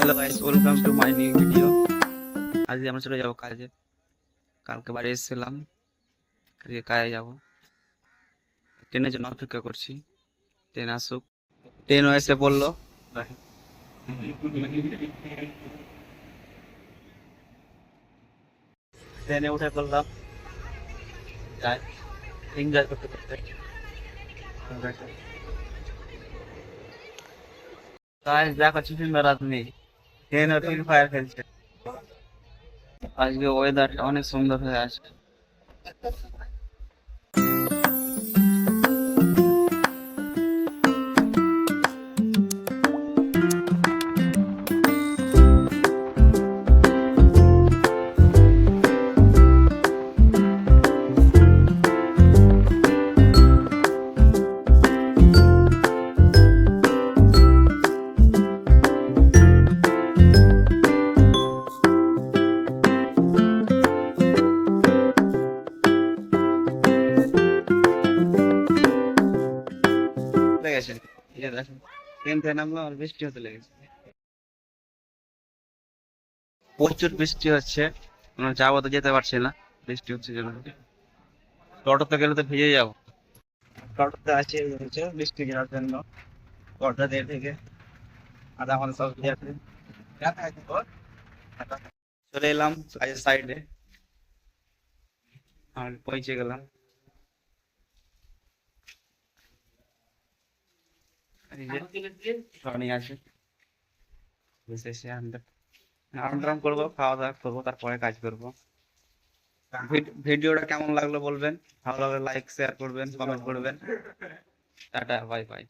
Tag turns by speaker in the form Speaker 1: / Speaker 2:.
Speaker 1: Hello guys, welcome to my new video. আজকে আমরা চলে যাবো কাজে। কালকে বাড়ি এসেছিলাম, আজকে কাজে যাবো। ট্রেনের জন্য অপেক্ষা করছি, ট্রেন আসুক। ট্রেনও এসে পড়লো, ট্রেনে উঠে পড়লাম। যাই, এনজয় করতে করতে। গাইস দেখো, চিফিন বেড়াত নেই, ট্রেনে ফ্রি ফায়ার খেলছে। আজকে ওয়েদারটা অনেক সুন্দর হয়ে আছে। লেগেছে, এই যে দেখো, ট্রেন থেকে নামলাম আর বৃষ্টি হতে লেগেছে। প্রচুর বৃষ্টি হচ্ছে, আমরা যাবো তো যেতে পারছি না, বৃষ্টি হচ্ছে জন্য। টোটোতে গেলে তো ভিজে যাবো। টোটোতে আসি হচ্ছে বৃষ্টি কেনার জন্য। টোটো দিয়ে থেকে আধা ঘন্টা সব ভিজে আছে। চলে এলাম কাজের সাইডে, আর পৌঁছে গেলাম। এই যে টনি আছে, বসে এসে আরাম টারাম করবো, খাওয়া দাওয়া করবো, তারপরে কাজ করবো। ভিডিওটা কেমন লাগলো বলবেন, ভালো লাগলে লাইক শেয়ার করবেন, কমেন্ট করবেন। Tata, bye bye.